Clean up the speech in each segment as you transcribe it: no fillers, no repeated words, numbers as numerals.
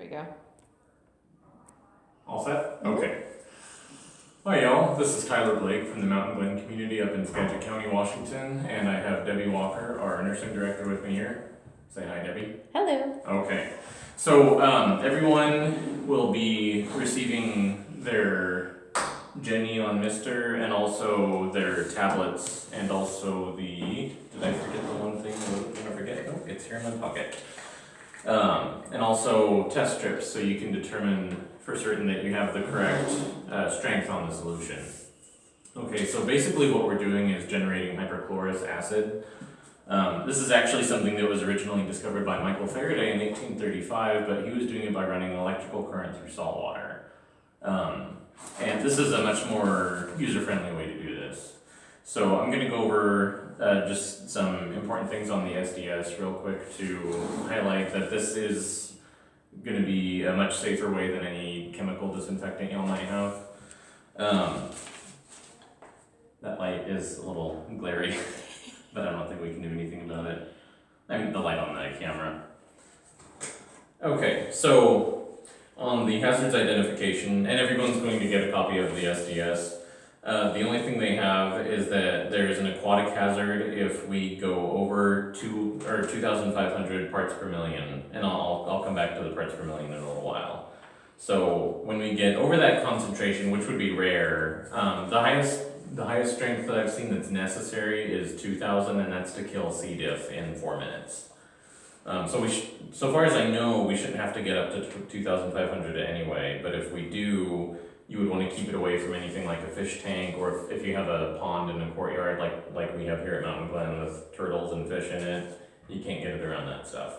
There you go. All set? Mhm. Okay. Hi y'all, this is Tyler Blake from the Mountain Glen community up in Skagit County, Washington, and I have Debbie Walker, our nursing director, with me here. Say hi, Debbie. Hello. Okay. So everyone will be receiving their Jenny on Mister and also their tablets and also the, did I forget the one thing I was gonna forget? No, it's here in my pocket. And also test strips so you can determine for certain that you have the correct strength on the solution. Okay, so basically what we're doing is generating hyperchlorous acid. This is actually something that was originally discovered by Michael Faraday in 1835, but he was doing it by running an electrical current through salt water. And this is a much more user-friendly way to do this. So I'm going to go over just some important things on the SDS real quick to highlight that this is going to be a much safer way than any chemical disinfectant y'all might have. That light is a little glary, but I don't think we can do anything about it. I mean, the light on the camera. Okay, so on the hazards identification, and everyone's going to get a copy of the SDS. The only thing they have is that there is an aquatic hazard if we go over 2,500 parts per million, and I'll come back to the parts per million in a little while. So when we get over that concentration, which would be rare, the highest strength that I've seen that's necessary is 2,000, and that's to kill C. diff in 4 minutes. So far as I know, we shouldn't have to get up to 2,500 anyway, but if we do, you would want to keep it away from anything like a fish tank, or if you have a pond in a courtyard like we have here at Mountain Glen with turtles and fish in it, you can't get it around that stuff.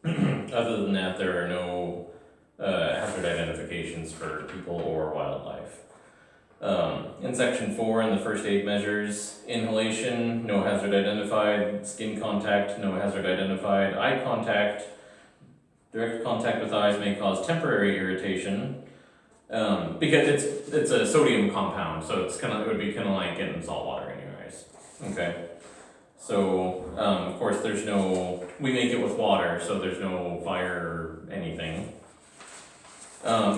Other than that, there are no hazard identifications for people or wildlife. In section 4 in the first aid measures, inhalation, no hazard identified, skin contact, no hazard identified, eye contact, direct contact with eyes may cause temporary irritation, because it's a sodium compound, so it would be kind of like getting salt water in your eyes. Okay. So, of course we make it with water, so there's no fire or anything.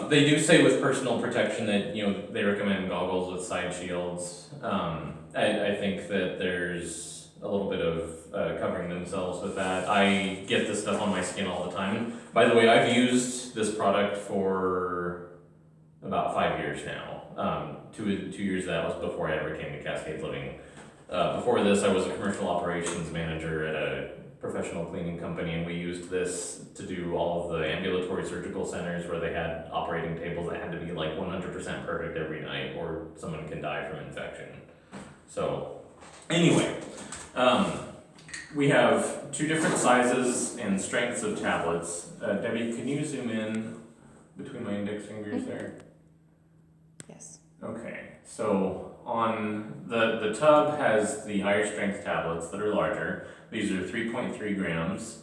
They do say with personal protection that, they recommend goggles with side shields. I think that there's a little bit of covering themselves with that. I get this stuff on my skin all the time. By the way, I've used this product for about 5 years now. 2 years of that was before I ever came to Cascade Living. Before this, I was a commercial operations manager at a professional cleaning company, and we used this to do all of the ambulatory surgical centers where they had operating tables that had to be like 100% perfect every night, or someone can die from infection. So, anyway, we have 2 different sizes and strengths of tablets. Debbie, can you zoom in between my index fingers there? Yes. Okay, so on the tub has the higher strength tablets that are larger. These are 3.3 grams,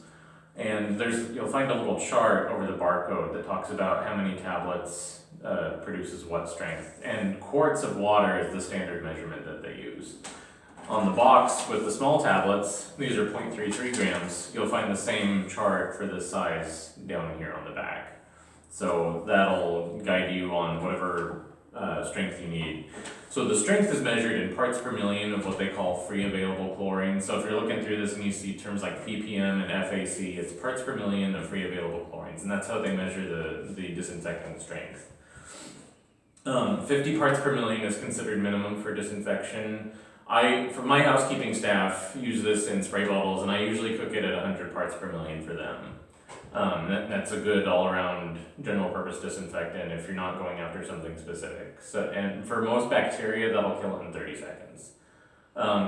and you'll find a little chart over the barcode that talks about how many tablets produces what strength, and quarts of water is the standard measurement that they use. On the box with the small tablets, these are 0.33 grams, you'll find the same chart for this size down here on the back. So that'll guide you on whatever strength you need. So the strength is measured in parts per million of what they call free available chlorine. So if you're looking through this and you see terms like ppm and FAC, it's parts per million of free available chlorines, and that's how they measure the disinfectant strength. 50 parts per million is considered minimum for disinfection. For my housekeeping staff, use this in spray bottles, and I usually cook it at 100 parts per million for them. That's a good all-around general purpose disinfectant if you're not going after something specific. And for most bacteria, that'll kill it in 30 seconds.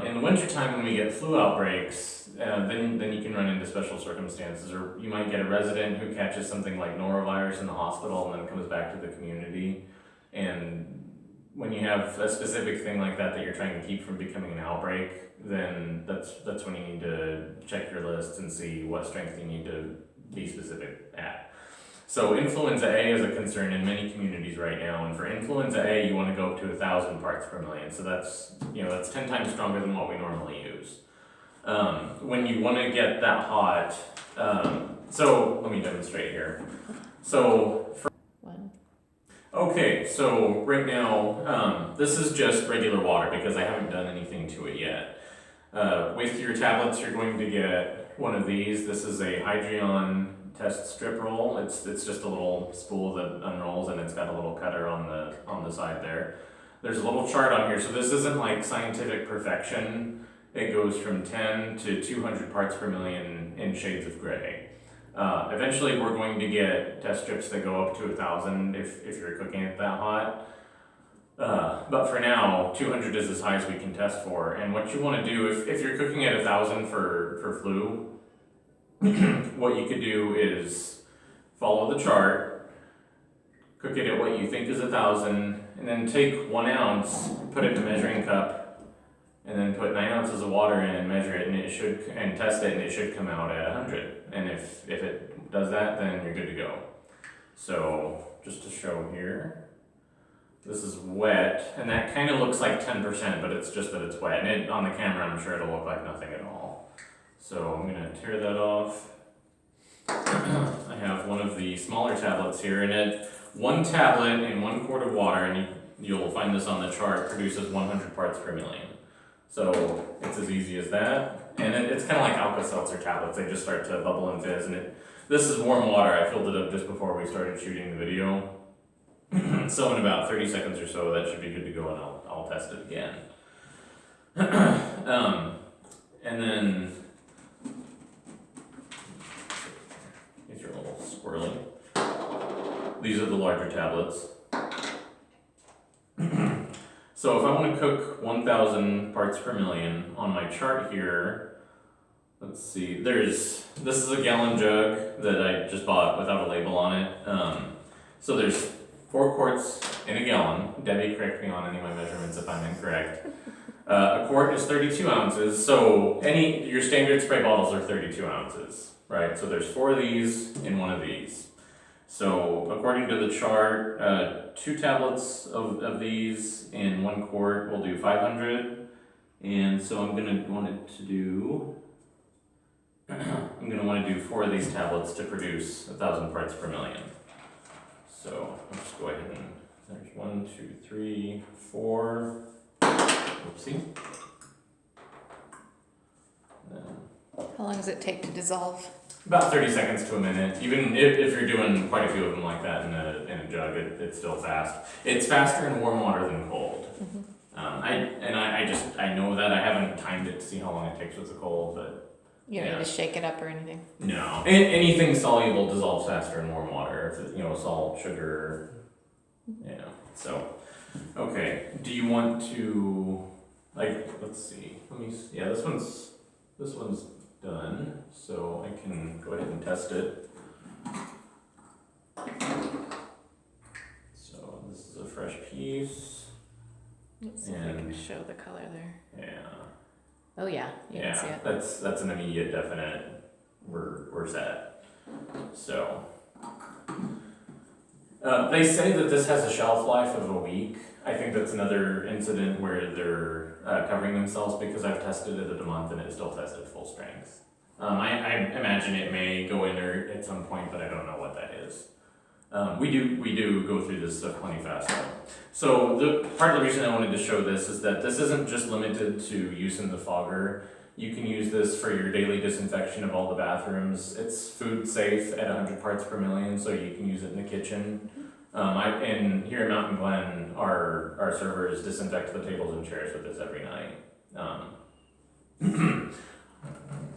In the wintertime when we get flu outbreaks, then you can run into special circumstances, or you might get a resident who catches something like norovirus in the hospital and then comes back to the community. And when you have a specific thing like that you're trying to keep from becoming an outbreak, then that's when you need to check your list and see what strength you need to be specific at. So influenza A is a concern in many communities right now, and for influenza A you want to go up to 1,000 parts per million. So that's 10 times stronger than what we normally use. When you want to get that hot, so let me demonstrate here. So, One. okay, so right now, this is just regular water because I haven't done anything to it yet. With your tablets, you're going to get one of these. This is a Hydreon test strip roll. It's just a little spool that unrolls, and it's got a little cutter on the side there. There's a little chart on here, so this isn't like scientific perfection. It goes from 10 to 200 parts per million in shades of gray. Eventually, we're going to get test strips that go up to 1,000 if you're cooking it that hot. But for now, 200 is as high as we can test for. And what you want to do, if you're cooking at 1,000 for flu, what you could do is follow the chart, cook it at what you think is 1,000, and then take 1 ounce, put it in a measuring cup, and then put 9 ounces of water in and measure it, and test it, and it should come out at 100. And if it does that, then you're good to go. So just to show here, this is wet, and that kind of looks like 10%, but it's just that it's wet. And on the camera, I'm sure it'll look like nothing at all. So I'm gonna tear that off. I have one of the smaller tablets here, and 1 tablet in 1 quart of water, and you'll find this on the chart, produces 100 parts per million. So it's as easy as that. And it's kind of like Alka-Seltzer tablets. They just start to bubble and fizz, and this is warm water. I filled it up just before we started shooting the video. So in about 30 seconds or so, that should be good to go, and I'll test it again. And then, these are a little squirrely. These are the larger tablets. So if I want to cook 1,000 parts per million on my chart here, let's see, this is a gallon jug that I just bought without a label on it. So there's 4 quarts in a gallon. Debbie, correct me on any of my measurements if I'm incorrect. A quart is 32 ounces, so your standard spray bottles are 32 ounces, right? So there's 4 of these in 1 of these. So according to the chart, 2 tablets of these in 1 quart will do 500, and so I'm gonna want to do 4 of these tablets to produce 1,000 parts per million. So I'll just go ahead and there's 1, 2, 3, 4. Oopsie. How long does it take to dissolve? About 30 seconds to a minute. Even if you're doing quite a few of them like that in a jug, it's still fast. It's faster in warm water than cold. Mm-hmm. I know that. I haven't timed it to see how long it takes with the cold, but You don't need to shake it up or anything? no. Anything soluble dissolves faster in warm water. If it's, salt, sugar, so, okay. Do you want to, let's see. This one's done, so I can go ahead and test it. So this is a fresh piece. Let's see if I can show the color there. Yeah. Oh yeah, you can see it. That's an immediate definite. We're set. So they say that this has a shelf life of a week. I think that's another incident where they're covering themselves because I've tested it at a month and it still tested full strength. I imagine it may go inert at some point, but I don't know what that is. We do go through this stuff plenty fast though. So part of the reason I wanted to show this is that this isn't just limited to use in the fogger. You can use this for your daily disinfection of all the bathrooms. It's food safe at 100 parts per million, so you can use it in the kitchen. And here in Mountain Glen, our servers disinfect the tables and chairs with this every night.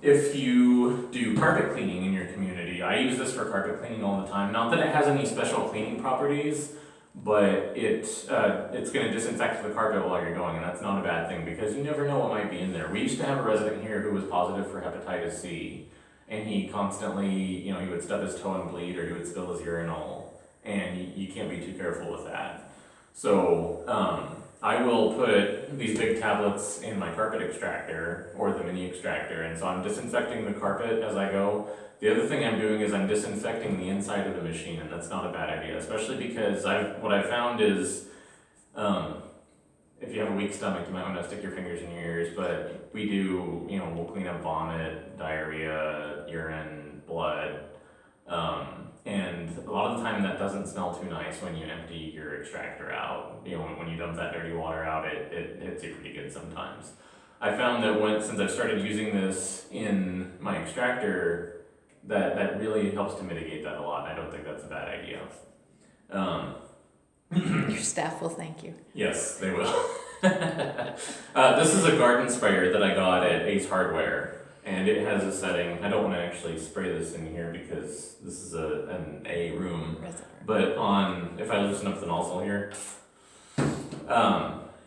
If you do carpet cleaning in your community, I use this for carpet cleaning all the time. Not that it has any special cleaning properties, but it's going to disinfect the carpet while you're going, and that's not a bad thing because you never know what might be in there. We used to have a resident here who was positive for hepatitis C, and he constantly, he would stub his toe and bleed, or he would spill his urinal, and you can't be too careful with that. So I will put these big tablets in my carpet extractor or the mini extractor, and so I'm disinfecting the carpet as I go. The other thing I'm doing is I'm disinfecting the inside of the machine, and that's not a bad idea, especially because what I've found is if you have a weak stomach, you might want to stick your fingers in your ears, but we do, we'll clean up vomit, diarrhea, urine, blood, And a lot of the time that doesn't smell too nice when you empty your extractor out. You know, when you dump that dirty water out, it hits you pretty good sometimes. I found that since I've started using this in my extractor, that really helps to mitigate that a lot. I don't think that's a bad idea. Your staff will thank you. Yes, they will. This is a garden sprayer that I got at Ace Hardware, and it has a setting. I don't want to actually spray this in here because this is an A room. Reservoir. But if I loosen up the nozzle here,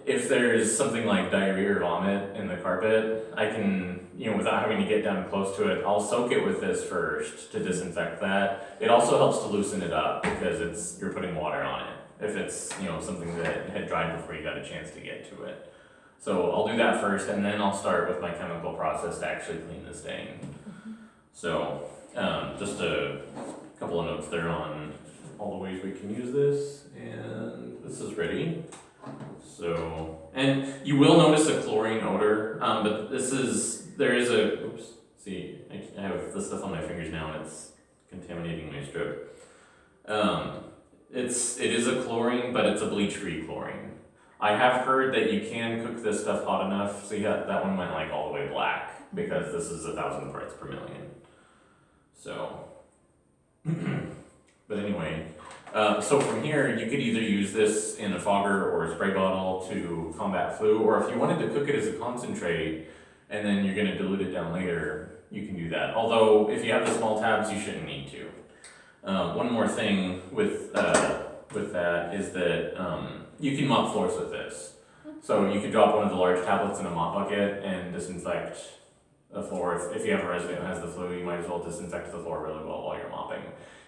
if there's something like diarrhea or vomit in the carpet, I can, without having to get down close to it, I'll soak it with this first to disinfect that. It also helps to loosen it up because you're putting water on it. If it's, something that had dried before you got a chance to get to it. So I'll do that first, and then I'll start with my chemical process to actually clean the stain. So, just a couple of notes there on all the ways we can use this, and this is ready. So, and you will notice a chlorine odor, but oops, see, I have this stuff on my fingers now, and it's contaminating my strip. It is a chlorine, but it's a bleach-free chlorine. I have heard that you can cook this stuff hot enough, so yeah, that one went like all the way black, because this is 1,000 parts per million. So, but anyway, so from here, you could either use this in a fogger or a spray bottle to combat flu, or if you wanted to cook it as a concentrate, and then you're gonna dilute it down later, you can do that. Although, if you have the small tabs, you shouldn't need to. One more thing with that is that you can mop floors with this. So you could drop one of the large tablets in a mop bucket and disinfect the floor. If you have a resident who has the flu, you might as well disinfect the floor really well while you're mopping.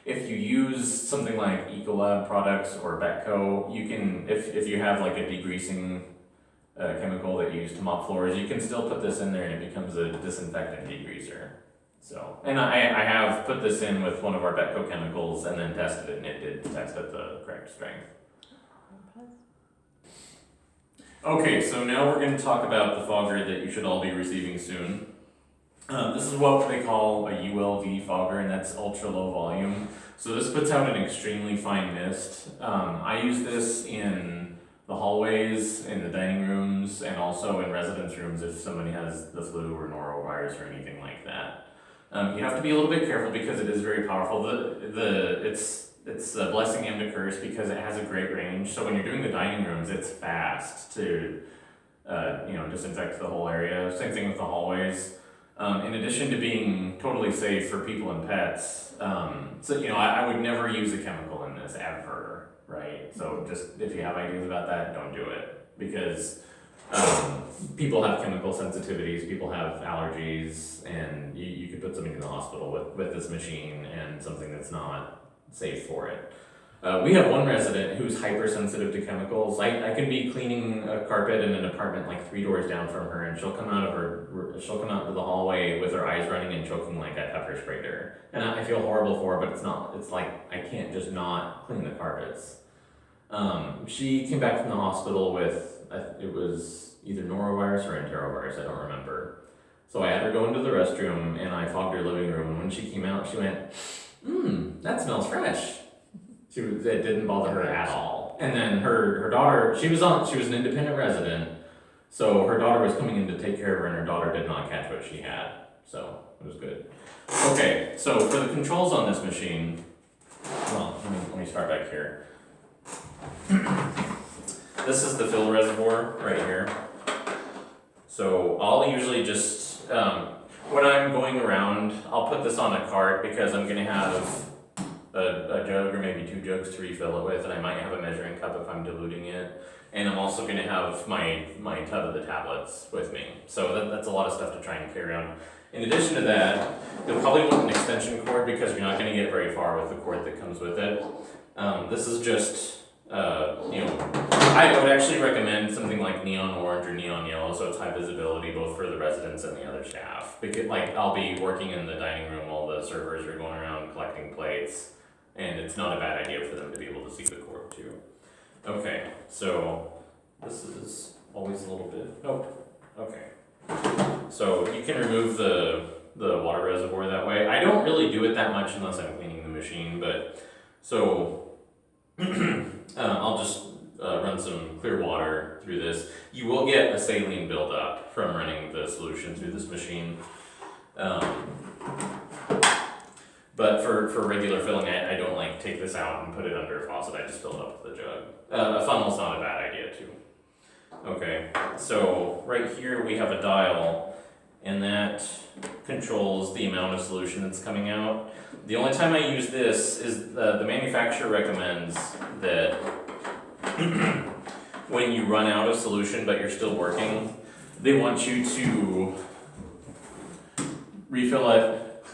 If you use something like Ecolab products or Betco, you can, if you have like a degreasing chemical that you use to mop floors, you can still put this in there and it becomes a disinfectant degreaser. So, and I have put this in with one of our Betco chemicals and then tested it, and it did test at the correct strength. Okay, so now we're going to talk about the fogger that you should all be receiving soon. This is what they call a ULV fogger, and that's ultra low volume. So this puts out an extremely fine mist. I use this in the hallways, in the dining rooms, and also in residence rooms if somebody has the flu or norovirus or anything like that. You have to be a little bit careful because it is very powerful. It's a blessing and a curse because it has a great range. So when you're doing the dining rooms, it's fast to disinfect the whole area. Same thing with the hallways. In addition to being totally safe for people and pets, I would never use a chemical in this ever, right? So just if you have ideas about that, don't do it because people have chemical sensitivities, people have allergies, and you could put somebody in the hospital with this machine and something that's not safe for it. We have one resident who's hypersensitive to chemicals. I can be cleaning a carpet in an apartment like 3 doors down from her, and she'll come out to the hallway with her eyes running and choking like I pepper sprayed her. And I feel horrible for her, but it's like I can't just not clean the carpets. She came back from the hospital with, it was either norovirus or enterovirus, I don't remember. So I had her go into the restroom and I fogged her living room, and when she came out, she went, that smells fresh. It didn't bother her at all. And then her daughter, she was an independent resident, so her daughter was coming in to take care of her, and her daughter did not catch what she had. So it was good. Okay, so for the controls on this machine, well, let me start back here. This is the fill reservoir right here. So I'll usually just, when I'm going around, I'll put this on a cart because I'm gonna have a jug or maybe 2 jugs to refill it with, and I might have a measuring cup if I'm diluting it. And I'm also gonna have my tub of the tablets with me. So that's a lot of stuff to try and carry around. In addition to that, you'll probably want an extension cord because you're not gonna get very far with the cord that comes with it. This is just, I would actually recommend something like neon orange or neon yellow, so it's high visibility both for the residents and the other staff. Because I'll be working in the dining room while the servers are going around collecting plates, and it's not a bad idea for them to be able to see the cord too. Okay, so this is always a little bit, okay. So you can remove the water reservoir that way. I don't really do it that much unless I'm cleaning the machine, but so I'll just run some clear water through this. You will get a saline buildup from running the solution through this machine. But for regular filling, I don't like take this out and put it under a faucet. I just fill it up with a jug. A funnel's not a bad idea too. Okay, so right here we have a dial, and that controls the amount of solution that's coming out. The only time I use this is the manufacturer recommends that when you run out of solution but you're still working, they want you to refill it,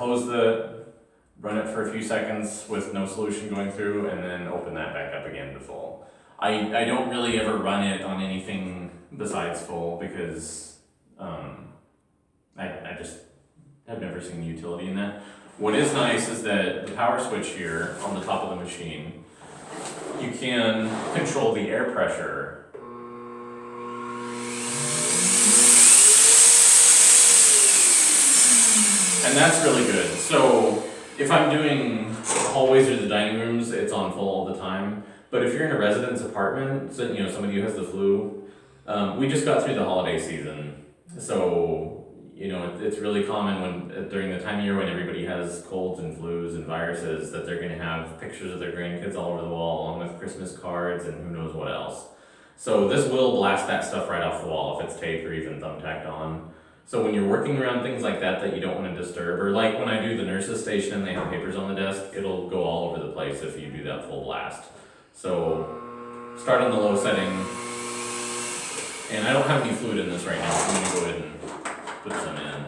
run it for a few seconds with no solution going through, and then open that back up again to full. I don't really ever run it on anything besides full because I just have never seen the utility in that. What is nice is that the power switch here on the top of the machine, you can control the air pressure. And that's really good. So if I'm doing hallways or the dining rooms, it's on full all the time. But if you're in a residence apartment, so somebody who has the flu, we just got through the holiday season, so it's really common when during the time of year when everybody has colds and flus and viruses that they're going to have pictures of their grandkids all over the wall along with Christmas cards and who knows what else. So this will blast that stuff right off the wall if it's taped or even thumbtacked on. So when you're working around things like that you don't want to disturb, or like when I do the nurse's station and they have papers on the desk, it'll go all over the place if you do that full blast. So start on the low setting, and I don't have any fluid in this right now, so I'm going to go ahead and put some in.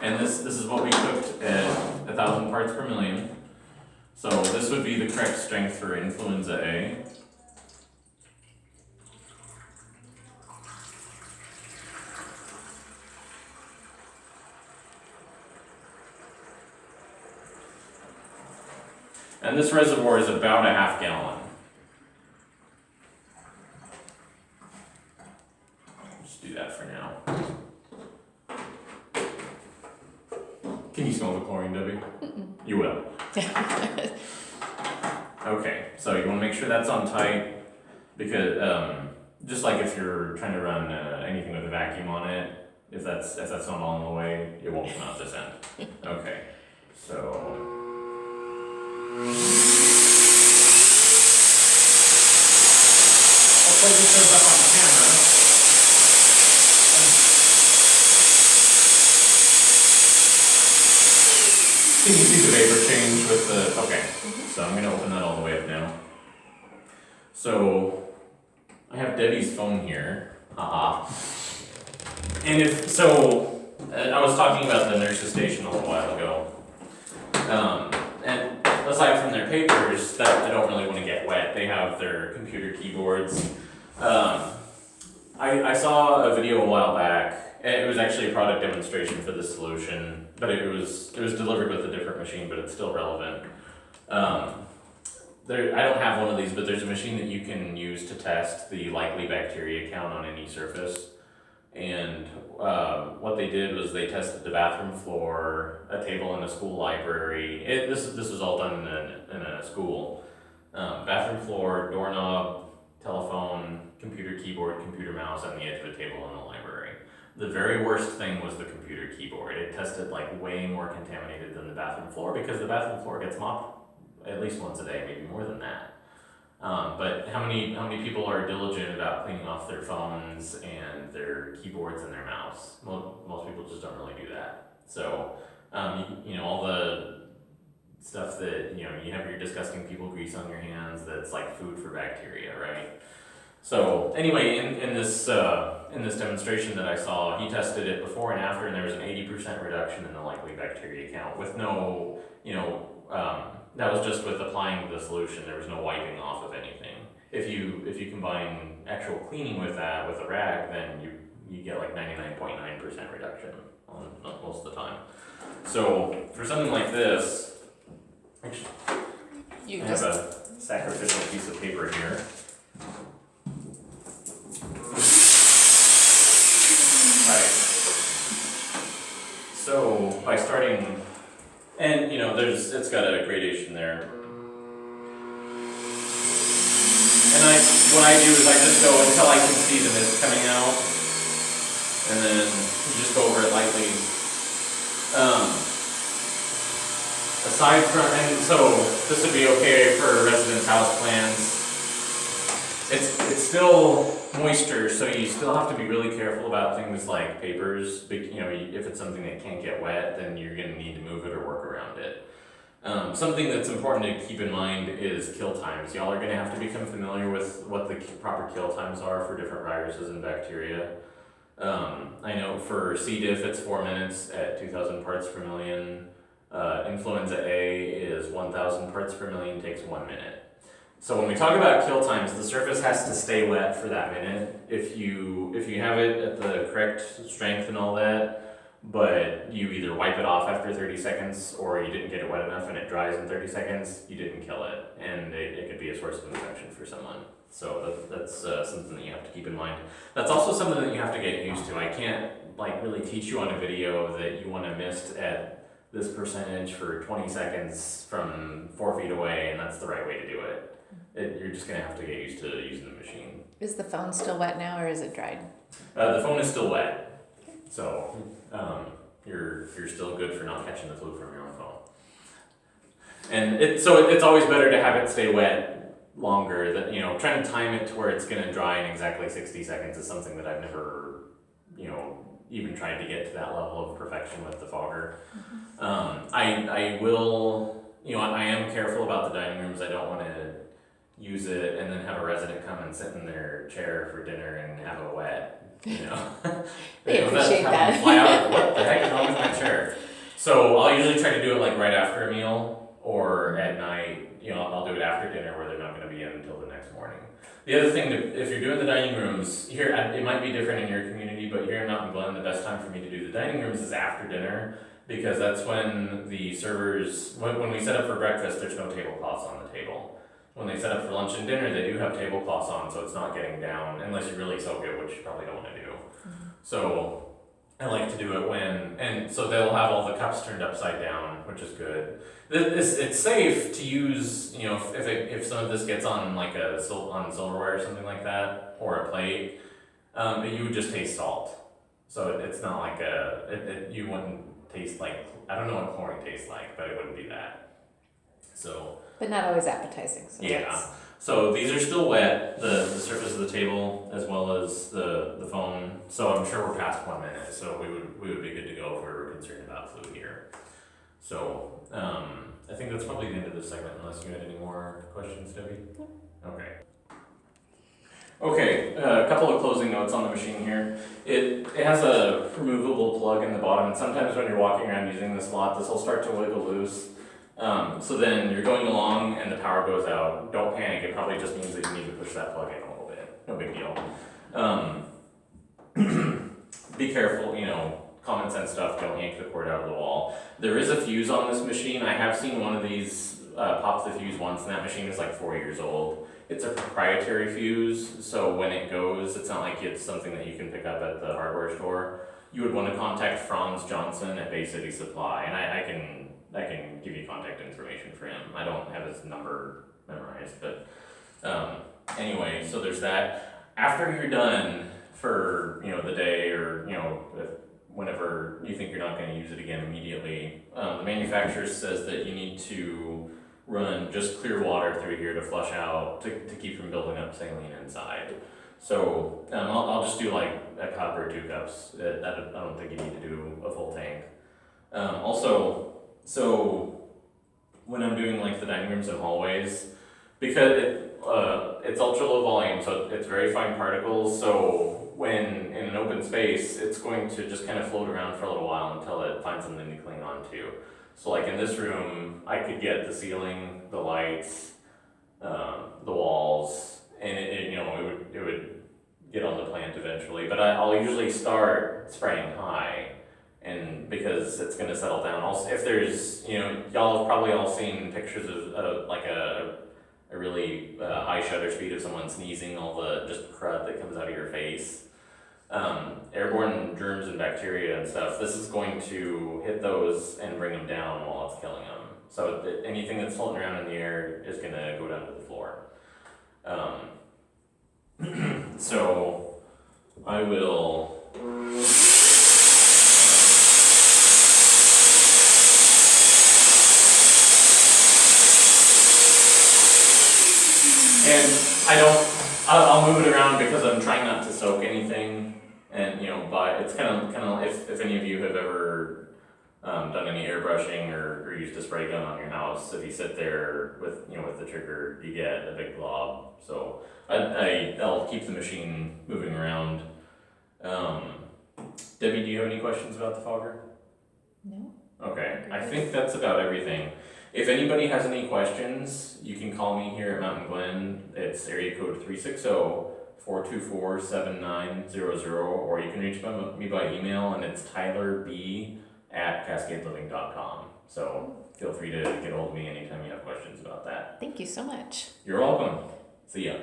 And this is what we cooked at 1,000 parts per million. So this would be the correct strength for influenza A. And this reservoir is about a half gallon. Just do that for now. Can you smell the chlorine, Debbie? You will. Okay, so you want to make sure that's on tight, because just like if you're trying to run anything with a vacuum on it, if that's not on the way, it won't come out this end. Okay, so. I'll play this up on camera. Can you see the vapor change with the, okay, so I'm gonna open that all the way up now. So, I have Debbie's phone here, haha. And I was talking about the nurse's station a little while ago. And aside from their papers that I don't really want to get wet, they have their computer keyboards. I saw a video a while back. It was actually a product demonstration for this solution, but it was delivered with a different machine, but it's still relevant. I don't have one of these, but there's a machine that you can use to test the likely bacteria count on any surface. And what they did was they tested the bathroom floor, a table in a school library. This was all done in a school. Bathroom floor, doorknob, telephone, computer keyboard, computer mouse, and the edge of a table in the library. The very worst thing was the computer keyboard. It tested like way more contaminated than the bathroom floor because the bathroom floor gets mopped at least once a day, maybe more than that. But how many people are diligent about cleaning off their phones and their keyboards and their mouse? Most people just don't really do that. So, all the stuff that, you have your disgusting people grease on your hands that's like food for bacteria, right? So anyway, in this demonstration that I saw, he tested it before and after, and there was an 80% reduction in the likely bacteria count with no, that was just with applying the solution. There was no wiping off of anything. If you combine actual cleaning with that with a rag, then you get like 99.9% reduction on most of the time. So for something like this, actually, I have a sacrificial piece of paper here. Right. So by starting, and it's got a gradation there. what I do is I just go until I can see the mist coming out, and then you just go over it lightly. Aside from, and so this would be okay for residents' house plants. It's still moisture, so you still have to be really careful about things like papers. You know, if it's something that can't get wet, then you're going to need to move it or work around it. Something that's important to keep in mind is kill times. Y'all are going to have to become familiar with what the proper kill times are for different viruses and bacteria. I know for C. diff it's 4 minutes at 2,000 parts per million. Influenza A is 1,000 parts per million, takes 1 minute. So when we talk about kill times, the surface has to stay wet for that minute. If you have it at the correct strength and all that, but you either wipe it off after 30 seconds or you didn't get it wet enough and it dries in 30 seconds, you didn't kill it, and it could be a source of infection for someone. So that's something that you have to keep in mind. That's also something that you have to get used to. I can't like really teach you on a video that you want to mist at this percentage for 20 seconds from 4 feet away, and that's the right way to do it. You're just going to have to get used to using the machine. Is the phone still wet now, or is it dried? The phone is still wet, so you're still good for not catching the flu from your own phone. And it's always better to have it stay wet longer. That, you know, trying to time it to where it's going to dry in exactly 60 seconds is something that I've never, you know, even tried to get to that level of perfection with the fogger. I will, you know, I am careful about the dining rooms. I don't want to use it and then have a resident come and sit in their chair for dinner and have it wet, you know. They appreciate that. Fly out, what the heck is wrong with my chair? So I'll usually try to do it like right after a meal or at night. You know, I'll do it after dinner where they're not going to be in until the next morning. The other thing, if you're doing the dining rooms, here, it might be different in your community, but here in Mountain Glen, the best time for me to do the dining rooms is after dinner, because that's when the servers, when we set up for breakfast, there's no tablecloths on the table. When they set up for lunch and dinner, they do have tablecloths on, so it's not getting down, unless you really soak it, which you probably don't want to do. So I like to do it and so they'll have all the cups turned upside down, which is good. It's safe to use, you know, if some of this gets on like on silverware or something like that, or a plate, you would just taste salt. So it's not like you wouldn't taste like, I don't know what chlorine tastes like, but it wouldn't be that. So. But not always appetizing. So yeah. So these are still wet, the surface of the table as well as the phone. So I'm sure we're past 1 minute. So we would be good to go if we were concerned about flu here. So I think that's probably the end of this segment, unless you had any more questions, Debbie. Okay. Okay, a couple of closing notes on the machine here. It has a removable plug in the bottom, and sometimes when you're walking around using this a lot, this will start to wiggle loose. So then you're going along and the power goes out. Don't panic, it probably just means that you need to push that plug in a little bit. No big deal. Be careful, you know, common sense stuff, don't yank the cord out of the wall. There is a fuse on this machine. I have seen one of these pop the fuse once, and that machine is like 4 years old. It's a proprietary fuse, so when it goes, it's not like it's something that you can pick up at the hardware store. You would want to contact Franz Johnson at Bay City Supply, and I can give you contact information for him. I don't have his number memorized, but anyway, so there's that. After you're done for, you know, the day, or, you know, whenever you think you're not going to use it again immediately, the manufacturer says that you need to run just clear water through here to flush out, to keep from building up saline inside. So I'll just do like a cup or 2 cups. I don't think you need to do a full tank. Also, so when I'm doing like the dining rooms and hallways, because it's ultra low volume, so it's very fine particles, so when in an open space, it's going to just kind of float around for a little while until it finds something to cling onto. So like in this room, I could get the ceiling, the lights, the walls, and it would get on the plant eventually. But I'll usually start spraying high, and because it's going to settle down. Also, if there's, you know, y'all have probably all seen pictures of like a really high shutter speed of someone sneezing, all the just crud that comes out of your face. Airborne germs and bacteria and stuff, this is going to hit those and bring them down while it's killing them. So anything that's floating around in the air is going to go down to the floor. I will. And I'll move it around because I'm trying not to soak anything, and but it's kind of if any of you have ever done any airbrushing or used a spray gun on your house, if you sit there with with the trigger, you get a big blob. So I'll keep the machine moving around. Debbie, do you have any questions about the fogger? No? Okay, I think that's about everything. If anybody has any questions, you can call me here at Mountain Glen. It's area code 360-424-7900, or you can reach me by email, and it's tylerb@cascadeliving.com. So feel free to get hold of me anytime you have questions about that. Thank you so much. You're welcome. See ya.